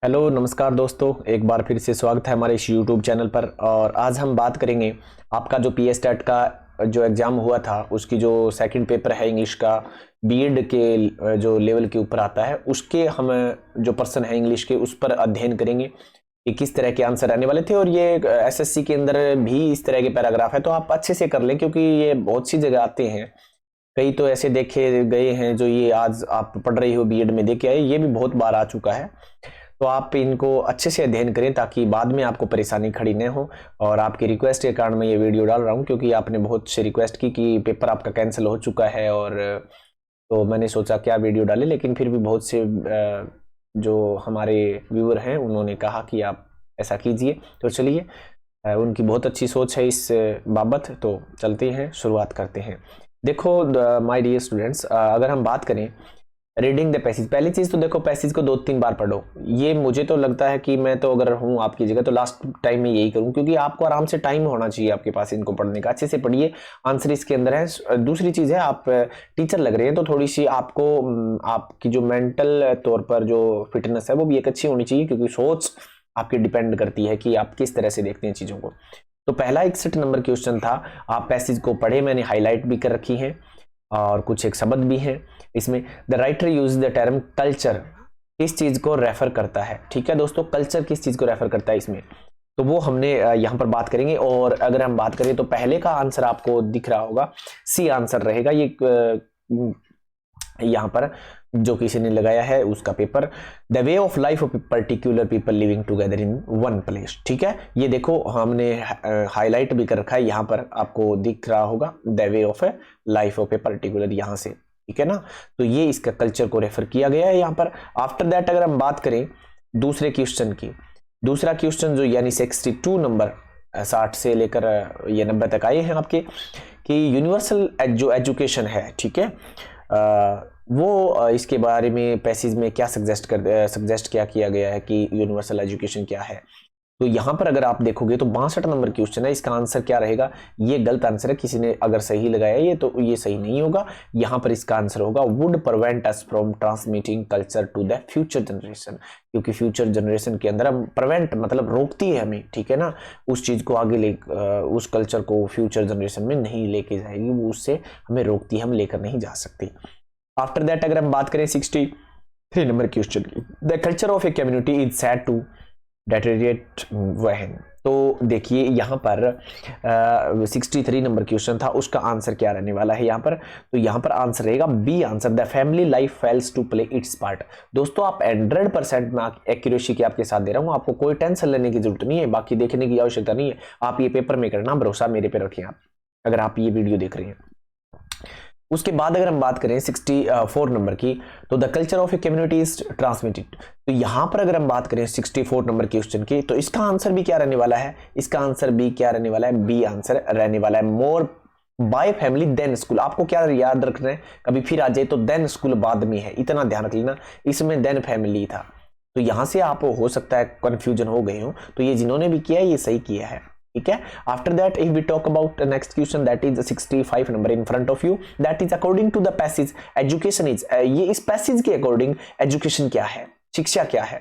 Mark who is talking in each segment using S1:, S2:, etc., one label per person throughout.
S1: Hello नमस्कार दोस्तों, एक बार फिर से स्वागत है हमारे इस यूट्यूब चैनल पर। और आज हम बात करेंगे आपका जो पी स्टेट का जो एग्ज़ाम हुआ था उसकी जो सेकंड पेपर है इंग्लिश का, बीएड के जो लेवल के ऊपर आता है उसके हम जो पर्सन है इंग्लिश के उस पर अध्ययन करेंगे कि किस तरह के आंसर आने वाले थे। और ये एसएससी के अंदर भी इस तरह के पैराग्राफ है तो आप अच्छे से कर लें, क्योंकि ये बहुत सी जगह आते हैं। कई तो ऐसे देखे गए हैं जो ये आज आप पढ़ रही हो बीएड में देखे आए, ये भी बहुत बार आ चुका है। तो आप इनको अच्छे से अध्ययन करें ताकि बाद में आपको परेशानी खड़ी न हो। और आपकी रिक्वेस्ट के कारण मैं ये वीडियो डाल रहा हूँ, क्योंकि आपने बहुत से रिक्वेस्ट की कि पेपर आपका कैंसिल हो चुका है। और तो मैंने सोचा क्या वीडियो डाले, लेकिन फिर भी बहुत से जो हमारे व्यूअर हैं उन्होंने कहा कि आप ऐसा कीजिए। तो चलिए, उनकी बहुत अच्छी सोच है इस बाबत। तो चलते हैं, शुरुआत करते हैं। देखो माय डियर स्टूडेंट्स, अगर हम बात करें रीडिंग द पैसेज, पहली चीज तो देखो पैसेज को 2-3 बार पढ़ो। ये मुझे तो लगता है कि मैं तो अगर हूँ आपकी जगह तो लास्ट टाइम में यही करूँ, क्योंकि आपको आराम से टाइम होना चाहिए आपके पास इनको पढ़ने का। अच्छे से पढ़िए, आंसर इसके अंदर है। दूसरी चीज है, आप टीचर लग रहे हैं तो थोड़ी सी आपको आपकी जो मेंटल तौर पर जो फिटनेस है वो भी एक अच्छी होनी चाहिए, क्योंकि सोच आपकी डिपेंड करती है कि आप किस तरह से देखते हैं चीजों को। तो पहला 61 नंबर क्वेश्चन था, आप पैसेज को पढ़े, मैंने हाईलाइट भी कर रखी है और कुछ एक शब्द भी है इसमें। The writer use the term culture, किस चीज को रेफर करता है। ठीक है दोस्तों, कल्चर किस चीज को रेफर करता है इसमें, तो वो हमने यहां पर बात करेंगे। और अगर हम बात करें तो पहले का आंसर आपको दिख रहा होगा, सी आंसर रहेगा ये। यहां पर जो किसी ने लगाया है उसका paper, the way of life of particular people living together in one place. ठीक है, ये देखो हमने हाईलाइट भी कर रखा है, यहां पर आपको दिख रहा होगा the way of life of a particular, यहां से। ठीक है ना, तो ये इसका कल्चर को रेफर किया गया है यहां पर। आफ्टर दैट अगर हम बात करें दूसरे क्वेश्चन की, दूसरा क्वेश्चन जो यानी 62 नंबर 60 से लेकर ये 90 तक आए हैं आपके, कि यूनिवर्सल जो एजुकेशन है, ठीक है, वो इसके बारे में पैसेज में क्या सजेस्ट क्या किया गया है कि यूनिवर्सल एजुकेशन क्या है। तो यहां पर अगर आप देखोगे तो 62 नंबर क्वेश्चन है, इसका आंसर क्या रहेगा। ये गलत आंसर है, किसी ने अगर सही लगाया ये तो ये सही नहीं होगा। यहां पर इसका आंसर होगा would prevent us from transmitting culture to the future generation, क्योंकि फ्यूचर जनरेशन के अंदर हम प्रिवेंट मतलब रोकती है हमें, ठीक है ना, उस चीज को आगे ले, उस कल्चर को फ्यूचर जनरेशन में नहीं लेके जाएगी, वो उससे हमें रोकती है, हम लेकर नहीं जा सकती। आफ्टर दैट अगर हम बात करें 63 नंबर क्वेश्चन की, the culture of a community is said to deteriorate when. तो देखिए यहाँ पर 63 नंबर क्वेश्चन था, उसका आंसर क्या रहने वाला है यहाँ पर। तो यहाँ पर आंसर रहेगा B answer, the family life fails to play its part. दोस्तों आप 100% में एक्यूरेसी के आपके साथ दे रहा हूँ, आपको कोई टेंशन लेने की जरूरत नहीं है, बाकी देखने की आवश्यकता नहीं है। आप ये पेपर में करना, भरोसा मेरे पे रखें आप, अगर आप ये वीडियो देख रहे हैं। उसके बाद अगर हम बात करें 64 नंबर की, तो the culture of a community is transmitted. तो यहां पर अगर हम बात करें 64 नंबर क्वेश्चन की, तो इसका आंसर भी क्या रहने वाला है, इसका आंसर भी क्या रहने वाला है, बी आंसर रहने वाला है, more by family than school. आपको क्या याद रखना है, कभी फिर आ जाए तो देन स्कूल बाद में है, इतना ध्यान रख लेना, इसमें देन फैमिली था। तो यहां से आप हो सकता है कंफ्यूजन हो गए हो, तो ये जिन्होंने भी किया है ये सही किया है। ठीक है, after that if we talk about next question, that is 65 number in front of you, that is according to the passage education is, ये इस पैसेज के अकॉर्डिंग एजुकेशन क्या है, शिक्षा क्या है।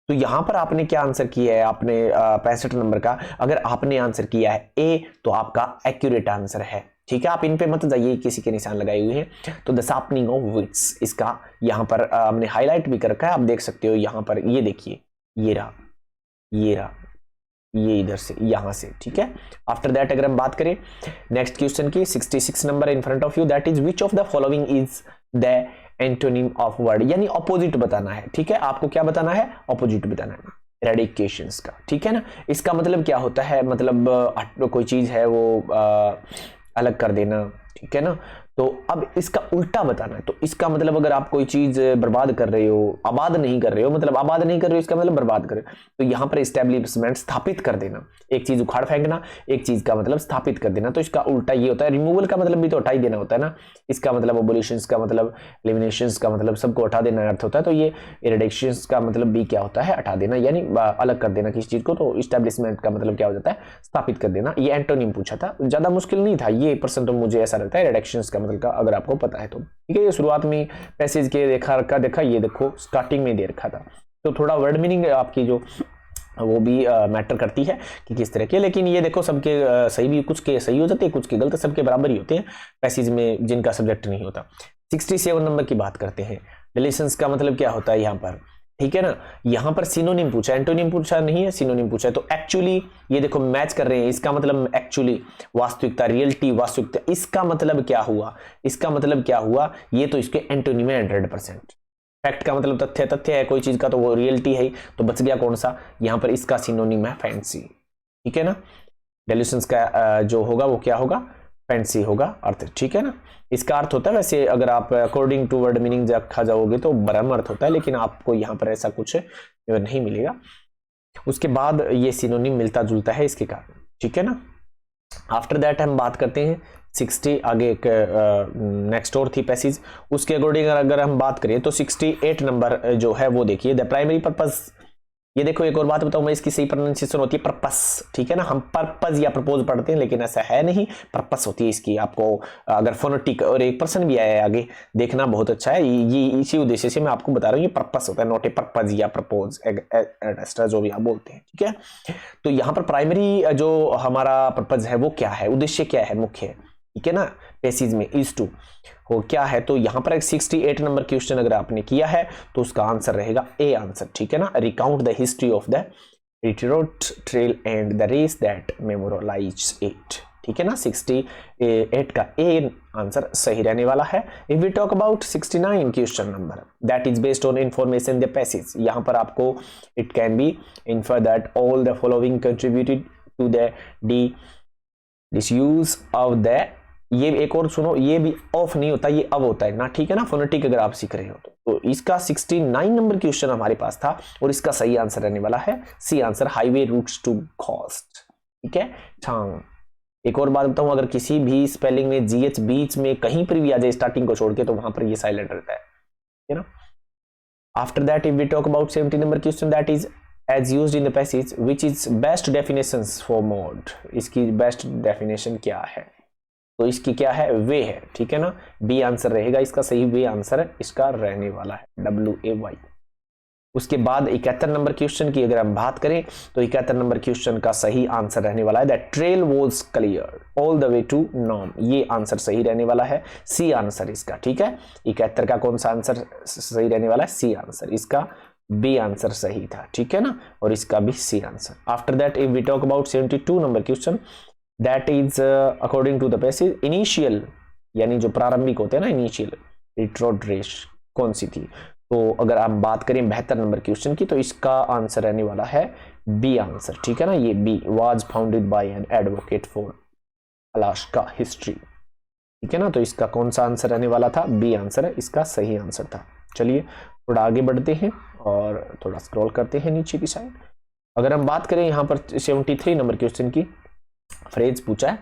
S1: तो यहां पर आपने क्या आंसर किया है, आपने 65 नंबर का अगर आपने आंसर किया है ए, तो आपका एक्यूरेट आंसर है। ठीक है, आप इन पे मत जाइए, किसी के निशान लगाए हुए हैं। तो द शार्पनिंग ऑफ विट्स, इसका यहां पर हमने हाईलाइट भी कर रखा है, आप देख सकते हो यहां पर, ये देखिए, ये रहा, ये रहा, ये इधर से यहां से। ठीक है, आफ्टर दैट अगर हम बात करें नेक्स्ट क्वेश्चन की 66 number in front of you, that is which of the following is the antonym of word, यानी अपोजिट बताना है। ठीक है, आपको क्या बताना है, अपोजिट बताना है रेडिकेशंस का। ठीक है ना, इसका मतलब क्या होता है, मतलब कोई चीज है वो अलग कर देना। ठीक है ना, तो अब इसका उल्टा बताना है। तो इसका मतलब अगर आप कोई चीज बर्बाद कर रहे हो, आबाद नहीं कर रहे हो, मतलब आबाद नहीं कर रहे हो इसका मतलब बर्बाद कर रहे हो, तो यहां पर एस्टेब्लिशमेंट स्थापित कर देना, एक चीज उखाड़ फेंकना, एक चीज का मतलब स्थापित कर देना। तो इसका उल्टा ये होता है, रिमूवल का मतलब भी तो हटा ही देना होता है ना, इसका मतलब अबोलिशंस का मतलब, एलिमिनेशंस का मतलब सबको हटा देना अर्थ होता है। तो ये इरेडिक्शंस का मतलब भी क्या होता है, हटा देना, यानी अलग कर देना किसी चीज को। तो एस्टेब्लिशमेंट का मतलब क्या हो जाता है, स्थापित कर देना। ये एंटोनिम पूछा था, ज्यादा मुश्किल नहीं था ये पर्सन, तो मुझे ऐसा लगता है रिडक्शंस का मतलब का अगर आपको पता है तो। ठीक है, ये शुरुआत में पैसेज के देखा, ये देखो स्टार्टिंग में दे रखा था। तो थोड़ा वर्ड मीनिंग आपकी जो वो भी मैटर करती है कि किस तरह के। लेकिन ये देखो सबके सही भी, कुछ के सही हो जाते हैं, कुछ के गलत, सबके बराबर ही होते हैं पैसेज में जिनका सब्जेक्ट नहीं होता। 67 नंबर की बात करते हैं। डिलीशंस का मतलब क्या होता है यहाँ पर, ठीक है ना। यहाँ पर सिनोनिम पूछा, एंटोनिम पूछा नहीं है, सिनोनिम पूछा है। तो एक्चुअली ये देखो मैच कर रहे हैं, इसका मतलब एक्चुअली, वास्तविकता, रियलिटी, वास्तविकता, इसका मतलब क्या हुआ, इसका मतलब क्या हुआ, ये तो इसके एंटोनिम है 100%। फैक्ट का मतलब तथ्य, तथ्य है कोई चीज का तो वो रियलिटी है, तो बच गया कौन सा, यहाँ पर इसका सिनोनिम है फैंसी, ठीक है ना। डेल्यूशंस का जो होगा वो क्या होगा, फैंसी होगा अर्थ, ठीक है ना। इसका अर्थ होता है, वैसे अगर आप अकॉर्डिंग टू वर्ड मीनिंग रखा जाओगे तो ब्रह्म अर्थ होता है, लेकिन आपको यहाँ पर ऐसा कुछ नहीं मिलेगा। उसके बाद ये सिनोनिम मिलता जुलता है इसके कारण, ठीक है ना। आफ्टर दैट हम बात करते हैं 60, आगे एक नेक्स्ट और थी पैसेज, उसके अकॉर्डिंग अगर हम बात करें तो 68 नंबर जो है वो देखिए, द प्राइमरी पर्पस। ये देखो एक और बात बताऊं मैं, इसकी सही प्रोनाउंसिएशन होती है पर्पस, ठीक है ना। हम पर्पस या प्रपोज पढ़ते हैं, लेकिन ऐसा है नहीं, पर्पस होती है इसकी। आपको अगर फोनेटिक और एक पर्सन भी आया है आगे, देखना बहुत अच्छा है, ये इसी उद्देश्य से मैं आपको बता रहा हूँ, ये पर्पस होता है, नॉट ए पर्पस या प्रपोज एक्स्ट्रा जो भी आप बोलते हैं, ठीक है। तो यहाँ पर प्राइमरी जो हमारा पर्पज है वो क्या है, उद्देश्य क्या है, मुख्य है, ठीक है ना। पैसेज में इज टू हो क्या है, तो यहां पर एक 68 नंबर क्वेश्चन अगर आपने किया है तो उसका आंसर रहेगा ए आंसर, ठीक है ना। Recount the history of the retreat trail and the race that memorize it, ठीक है ना। 68 का ए आंसर सही रहने वाला है। If we talk about 69 question number, that is based on information the passage, यहां पर आपको it can be infer that all the following contributed to the disuse of the, ये एक और सुनो, ये भी ऑफ नहीं होता, ये अब होता है ना, ठीक है ना। फोनेटिक अगर आप सीख रहे हो तो इसका 69 नंबर क्वेश्चन हमारे पास था, और इसका सही आंसर रहने वाला है C answer, highway routes to cost, ठीक है। एक और बात बताऊं, अगर किसी भी स्पेलिंग में जीएच बीच में कहीं पर भी आ जाए स्टार्टिंग को छोड़ के, तो वहां पर ये साइलेंट रहता है ना। After that if we talk about 70 number question, that is as used in the passage which is best definitions for mode, इसकी बेस्ट डेफिनेशन क्या है, तो इसकी क्या है, वे है, ठीक है ना। बी आंसर रहेगा इसका सही, वे आंसर इसका रहने वाला है, WAY। उसके बाद 71 नंबर क्वेश्चन की अगर हम बात करें तो 71 नंबर क्वेश्चन का सही आंसर रहने वाला है that trail was clear all the way to Nome, ये आंसर सही रहने वाला है, सी आंसर इसका, ठीक है। 71 का कौन सा आंसर सही रहने वाला है, सी आंसर, इसका बी आंसर सही था, ठीक है ना, और इसका भी C answer. After that if we talk about 72 number question, that is according to the passage initial, यानी जो प्रारंभिक होते हैं ना, इनिशियल रिट्रोड रेस कौन सी थी, तो अगर हम बात करें 72 नंबर क्वेश्चन की, तो इसका आंसर रहने वाला है बी आंसर, ठीक है ना। ये B was founded by an advocate for Alaska history, ठीक है ना। तो इसका कौन सा आंसर रहने वाला था, बी आंसर है, इसका सही आंसर था। चलिए थोड़ा आगे बढ़ते हैं और थोड़ा स्क्रॉल करते हैं नीचे की साइड। अगर हम बात करें यहाँ पर 73 नंबर क्वेश्चन की, फ्रेज पूछा है,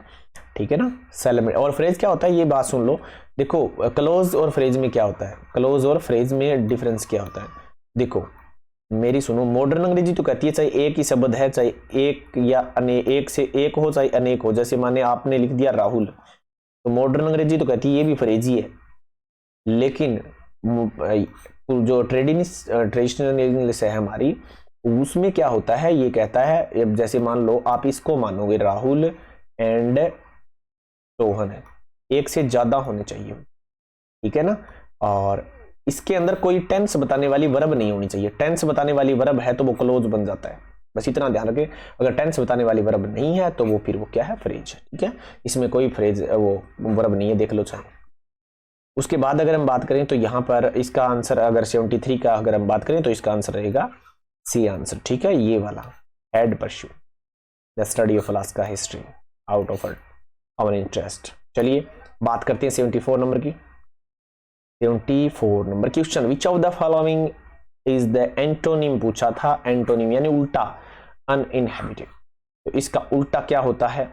S1: ठीक है ना, सेल में। और फ्रेज क्या होता है ये बात सुन लो, देखो क्लोज और फ्रेज में क्या होता है, क्लोज और फ्रेज में डिफरेंस क्या होता है, देखो मेरी सुनो। मॉडर्न अंग्रेजी तो कहती है चाहे एक ही शब्द है, चाहे एक या एक से एक हो, चाहे अनेक हो, जैसे माने आपने लिख दिया राहुल, तो मॉडर्न अंग्रेजी तो कहती है ये भी फ्रेज ही है। लेकिन जो ट्रेडिशनल इंग्लिश है हमारी, उसमें क्या होता है, ये कहता है जैसे मान लो आप इसको मानोगे राहुल एंड सोहन है, एक से ज्यादा होने चाहिए, ठीक है ना। और इसके अंदर कोई टेंस बताने वाली वर्ब नहीं होनी चाहिए, टेंस बताने वाली वर्ब है तो वो क्लोज बन जाता है, बस इतना ध्यान रखें। अगर टेंस बताने वाली वर्ब नहीं है तो वो फिर वो क्या है, फ्रेज, ठीक है। इसमें कोई फ्रेज वो वर्ब नहीं है, देख लो चाहे। उसके बाद अगर हम बात करें तो यहां पर इसका आंसर, अगर 73 का अगर हम बात करें तो इसका आंसर रहेगा सी आंसर, ठीक है, ये वाला, had pursue the study of Alaska history out of our interest. चलिए बात करते हैं 74 नंबर की। 74 number question, which of the following is the antonym पूछा था, एंटोनिम यानी उल्टा, अनइनहेबिटेड, तो इसका उल्टा क्या होता है,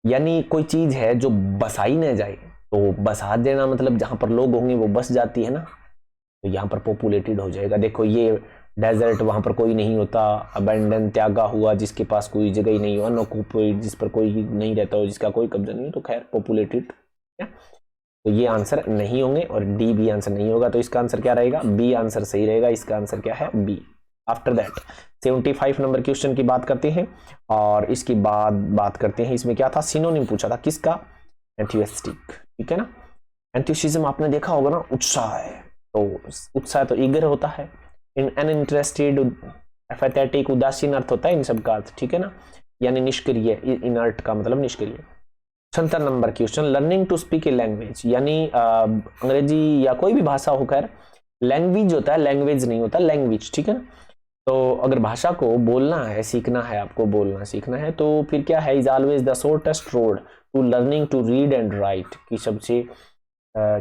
S1: यानी कोई चीज है जो बसाई न जाए, तो बसा देना मतलब जहां पर लोग होंगे वो बस जाती है ना, तो यहां पर पॉपुलेटेड हो जाएगा। देखो ये डेजर्ट, वहां पर कोई नहीं होता, अबेंडन त्यागा हुआ, जिसके पास कोई जगह ही नहीं हो, अनऑक्युपाइड जिस पर कोई नहीं रहता हो, जिसका कोई कब्जा नहीं हो, तो खैर पॉपुलेटेड। तो ये आंसर नहीं होंगे और डी भी आंसर नहीं होगा। तो इसका आंसर क्या रहेगा? बी आंसर सही रहेगा। इसका आंसर क्या है? B. After that 75 number question की बात करते हैं और इसकी बाद बात करते हैं, इसमें क्या था? सिनोनिम पूछा था किसका? एंथुसियास्टिक, ठीक है ना। एंथुसिज्म आपने देखा होगा ना, उत्साह है, तो उत्साह तो ईगर होता है, अनइंटरेस्टेड, एपैथेटिक, उदासीन अर्थ होता है इन सब का अर्थ, ठीक है ना, यानी निष्क्रिय, इनर्ट का मतलब निष्क्रिय। 76 number question, learning to speak a language, यानी अंग्रेजी या कोई भी भाषा होकर, लैंग्वेज होता है, लैंग्वेज नहीं होता, लैंग्वेज, ठीक है ना। तो अगर भाषा को बोलना है, सीखना है, आपको बोलना सीखना है, तो फिर क्या है? Is always the shortest road to learning to read and write, की सबसे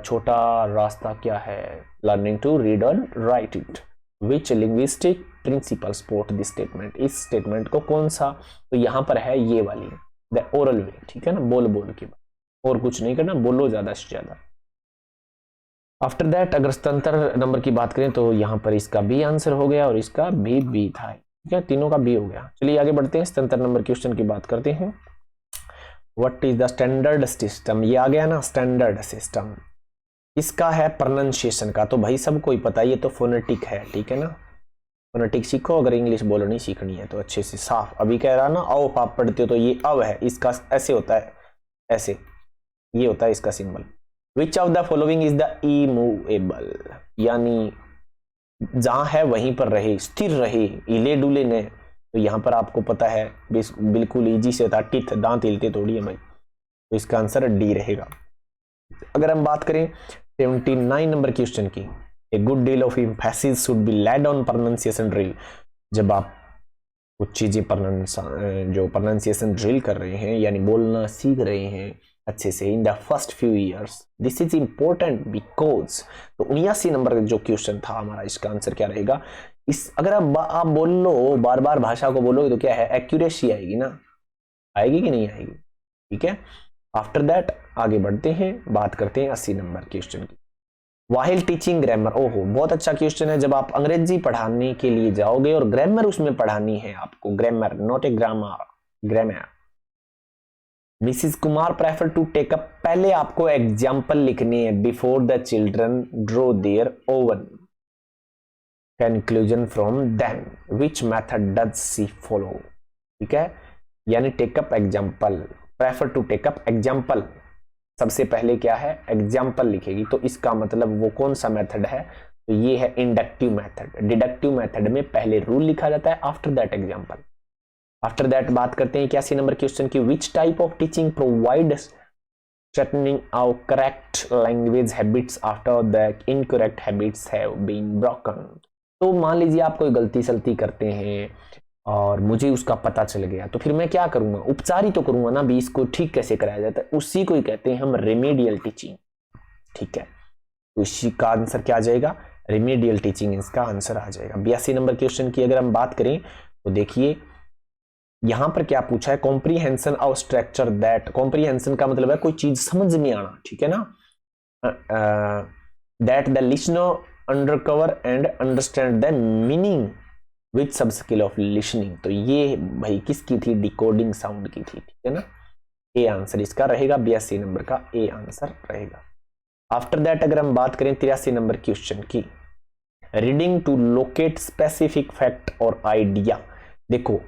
S1: छोटा रास्ता क्या है? Learning to read and write it. Which linguistic principle support this statement, इस स्टेटमेंट को कौन सा? तो यहां पर है ये वाली, द ओरल वे, ठीक है ना, बोल बोल के, और कुछ नहीं करना, बोलो ज्यादा से ज्यादा। आफ्टर दैट अगर 77 नंबर की बात करें तो यहां पर इसका बी आंसर हो गया और इसका भी बी था, ठीक है, तीनों का बी हो गया। चलिए आगे बढ़ते हैं, 77 नंबर क्वेश्चन की बात करते हैं। What is the standard system? ये आ गया ना, स्टैंडर्ड सिस्टम इसका है प्रोनाउंसिएशन का, तो भाई सबको ही पता है, ये तो फोनेटिक है, ठीक है ना। फोनेटिक सीखो, अगर इंग्लिश बोलनी सीखनी है तो अच्छे से साफ। अभी कह रहा ना, औ आप पढ़ते हो तो ये अव है, इसका ऐसे होता है, ऐसे, ये होता है इसका symbol. Which of the following is the immovable, यानी जहां है वहीं पर रहे, स्थिर रहे, हिले डुले ने, तो यहां पर आपको पता है बिल्कुल इजी से था, टिथ, दांत हिलते थोड़ी है भाई, तो इसका आंसर डी रहेगा। अगर हम बात करें 79 नंबर क्वेश्चन की, a good deal of emphasis should be laid on pronunciation drill, जब आप कुछ चीजें जो प्रोनाउंसिएशन ड्रिल कर रहे हैं, यानी बोलना सीख रहे हैं अच्छे से in the first few years, this is important because, तो 79 नंबर जो क्वेश्चन था हमारा, इसका आंसर क्या रहेगा? इस अगर आप बोल लो, बार बार भाषा को बोलोगे तो क्या है? एक्यूरेसी आएगी ना, आएगी कि नहीं आएगी, ठीक है। आफ्टर दैट आगे बढ़ते हैं, बात करते हैं 80 नंबर क्वेश्चन की। वाहिल टीचिंग ग्रामर, ओहो बहुत अच्छा क्वेश्चन है। जब आप अंग्रेजी पढ़ाने के लिए जाओगे और ग्रामर उसमें पढ़ानी है आपको, grammar not a grammar, grammar. Mrs Kumar prefer to take up, पहले आपको एग्जाम्पल लिखनी है, before the children draw their own conclusion from them, which method does C follow, ठीक है, यानी take up example, prefer to take up example, सबसे पहले क्या है? एग्जाम्पल लिखेगी, तो इसका मतलब वो कौन सा मेथड है? तो ये है इंडक्टिव मेथड। डिडक्टिव मेथड में पहले रूल लिखा जाता है, after that example. After that बात करते हैं 81 नंबर क्वेश्चन की, which type of teaching provide straightening out correct language habits after the incorrect habits have been broken. तो मान लीजिए आप कोई गलती सलती करते हैं और मुझे उसका पता चल गया, तो फिर मैं क्या करूंगा? उपचार ही तो करूंगा ना भी, इसको ठीक कैसे कराया जाता है, उसी को ही कहते हैं हम रेमेडियल टीचिंग, ठीक है। तो इसी का आंसर क्या आ जाएगा? रेमेडियल टीचिंग इसका आंसर आ जाएगा। 82 नंबर क्वेश्चन की अगर हम बात करें तो देखिए यहां पर क्या पूछा है? Comprehension of structure that, comprehension का मतलब है कोई चीज समझ में आना, ठीक है ना, that the listener undercover and understand the meaning with सब स्किल ऑफ लिसनिंग, तो ये भाई किसकी थी? डिकोडिंग साउंड की थी, ठीक है ना। ए आंसर इसका रहेगा, 82 नंबर का ए आंसर रहेगा। आफ्टर दैट अगर हम बात करें 83 नंबर क्वेश्चन की, reading to locate specific fact और आइडिया, देखो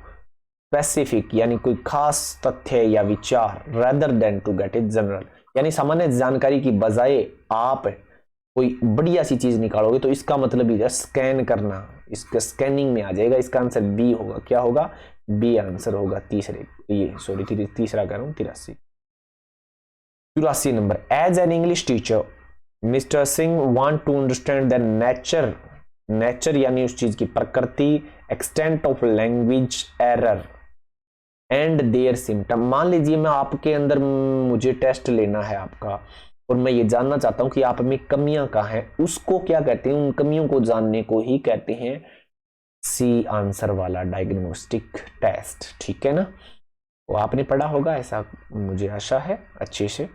S1: स्पेसिफिक यानी कोई खास तथ्य या विचार, rather than to get it general, यानी सामान्य जानकारी की बजाय आप कोई बढ़िया सी चीज निकालोगे, तो इसका मतलब ही स्कैन करना, इसका स्कैनिंग में आ जाएगा, इसका आंसर बी होगा। क्या होगा? बी आंसर होगा तीसरे, ये सॉरी तीसरा कह रहा हूं, 84 number, as an English teacher mister Singh want to understand the nature, nature यानी उस चीज की प्रकृति, extent of language error and their symptom. मान लीजिए मैं आपके अंदर, मुझे टेस्ट लेना है आपका और मैं ये जानना चाहता हूं कि आप में कमियां कहां हैं, उसको क्या कहते हैं? उन कमियों को जानने को ही कहते हैं सी आंसर वाला डायग्नोस्टिक टेस्ट, ठीक है ना। वो आपने पढ़ा होगा ऐसा मुझे आशा है अच्छे से।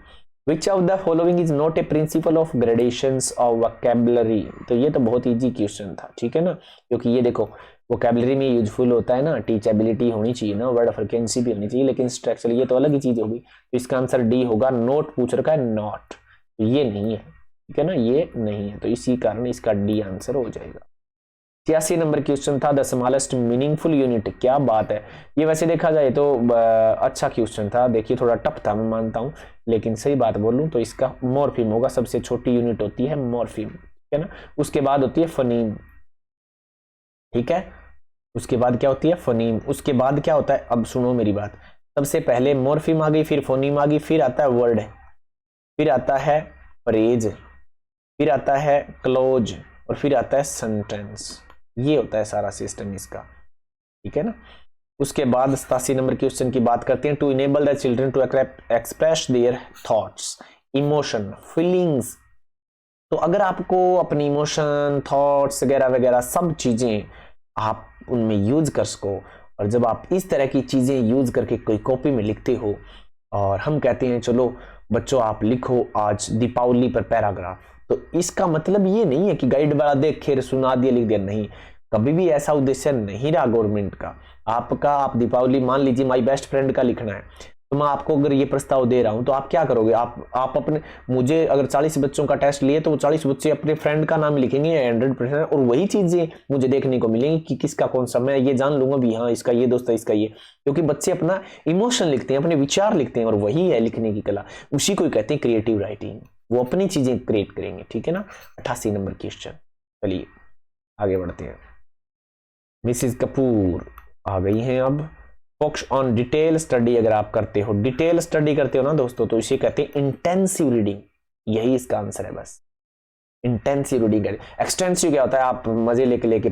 S1: विच of the following is not a principle of gradations of vocabulary, तो ये तो बहुत इजी क्वेश्चन था, ठीक है ना, क्योंकि ये देखो वोकैबुलरी में यूजफुल होता है ना, टीचेबिलिटी होनी चाहिए ना, वर्ड फ्रीक्वेंसी भी होनी चाहिए, लेकिन स्ट्रक्चर ये तो अलग ही चीज होगी। तो इसका आंसर डी होगा, नोट पूछ रखा है नॉट, ये नहीं है, ठीक है ना, ये नहीं है, तो इसी कारण इसका डी आंसर हो जाएगा। 86 नंबर क्वेश्चन था, द स्मॉलेस्ट मीनिंगफुल यूनिट, क्या बात है। ये वैसे देखा जाए तो अच्छा क्वेश्चन था, देखिए थोड़ा टफ था मैं मानता हूं, लेकिन सही बात बोलूं तो इसका मॉर्फिम होगा, सबसे छोटी यूनिट होती है मॉर्फिम, ठीक है ना। उसके बाद होती है फनीम, ठीक है, उसके बाद क्या होती है फनीम, उसके बाद क्या होता है, अब सुनो मेरी बात, सबसे पहले मॉर्फिम आ गई, फिर फोनीम आ गई, फिर आता है वर्ड, फिर आता है फ्रेज, फिर आता है क्लोज, और फिर आता है सेंटेंस। ये होता है सारा सिस्टम इसका, ठीक है ना। उसके बाद 87 नंबर क्वेश्चन की बात करते हैं, to enable the children to express their thoughts, emotion, feelings. तो अगर आपको अपनी इमोशन, थॉट्स वगैरह वगैरह सब चीजें आप उनमें यूज कर सको, और जब आप इस तरह की चीजें यूज करके कोई कॉपी में लिखते हो, और हम कहते हैं चलो बच्चों आप लिखो आज दीपावली पर पैराग्राफ, तो इसका मतलब ये नहीं है कि गाइड वाला देख के सुना दिया लिख दिया, नहीं, कभी भी ऐसा उद्देश्य नहीं रहा गवर्नमेंट का। आपका आप दीपावली मान लीजिए माई बेस्ट फ्रेंड का लिखना है, तो मैं आपको अगर ये प्रस्ताव दे रहा हूं तो आप क्या करोगे, आप अपने, मुझे अगर 40 बच्चों का टेस्ट लिए तो वो 40 बच्चे अपने फ्रेंड का नाम लिखेंगे 100%, और वही चीजें मुझे देखने को मिलेंगी कि किसका कौन सा, मैं ये जान लूंगा भी हाँ इसका ये दोस्त है इसका ये, क्योंकि बच्चे अपना इमोशन लिखते हैं, अपने विचार लिखते हैं, और वही है लिखने की कला, उसी को कहते हैं क्रिएटिव राइटिंग, वो अपनी चीजें क्रिएट करेंगे, ठीक है ना। 88 नंबर क्वेश्चन, चलिए आगे बढ़ते हैं। मिसिज कपूर आ गई हैं अब। फोकस ऑन डिटेल स्टडी, अगर आप करते हो, डिटेल स्टडी करते हो ना दोस्तों, तो इसे कहते हैं इंटेंसिव रीडिंग, यही इसका आंसर है बस, इंटेंसिव रीडिंग। एक्सटेंसिव क्या होता है, आप मजे लेके लेके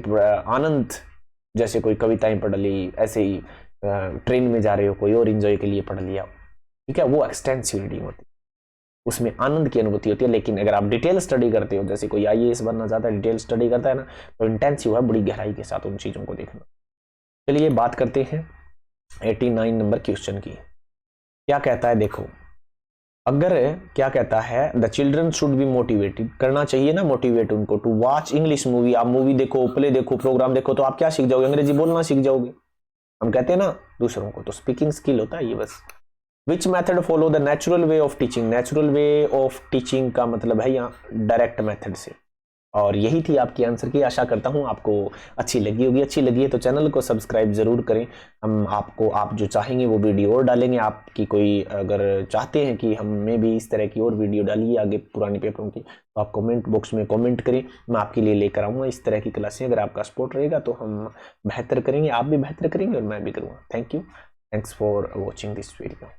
S1: आनंद, जैसे कोई कविताएं पढ़ ली, ऐसे ही ट्रेन में जा रहे हो कोई और एंजॉय के लिए पढ़ लिया, ठीक है, वो एक्सटेंसिव रीडिंग होती है, उसमें आनंद की अनुभूति होती है। लेकिन अगर आप डिटेल स्टडी करते हो, जैसे कोई आईएएस बनना चाहता है, डिटेल स्टडी करता है ना, तो इंटेंसिव है, बड़ी गहराई के साथ उन चीजों को देखना। चलिए बात करते हैं 89 नंबर क्वेश्चन की, क्या कहता है देखो, अगर क्या कहता है, the children should be motivated, करना चाहिए ना मोटिवेट उनको, टू वॉच इंग्लिश मूवी, आप मूवी देखो, प्ले देखो, प्रोग्राम देखो, तो आप क्या सीख जाओगे, अंग्रेजी बोलना सीख जाओगे। हम कहते हैं ना दूसरों को, तो स्पीकिंग स्किल होता है ये बस। Which method follow the natural way of teaching, natural way of teaching का मतलब है यहाँ डायरेक्ट मेथड से, और यही थी आपकी आंसर की। आशा करता हूं आपको अच्छी लगी होगी, अच्छी लगी है तो चैनल को सब्सक्राइब जरूर करें। हम आपको, आप जो चाहेंगे वो वीडियो और डालेंगे, आपकी कोई अगर चाहते हैं कि हमें भी इस तरह की और वीडियो डालिए आगे पुराने पेपरों की, तो आप कमेंट बॉक्स में कमेंट करें, मैं आपके लिए लेकर आऊँगा इस तरह की क्लासें। अगर आपका सपोर्ट रहेगा तो हम बेहतर करेंगे, आप भी बेहतर करेंगे और मैं भी करूँगा। Thank you, thanks for watching this video.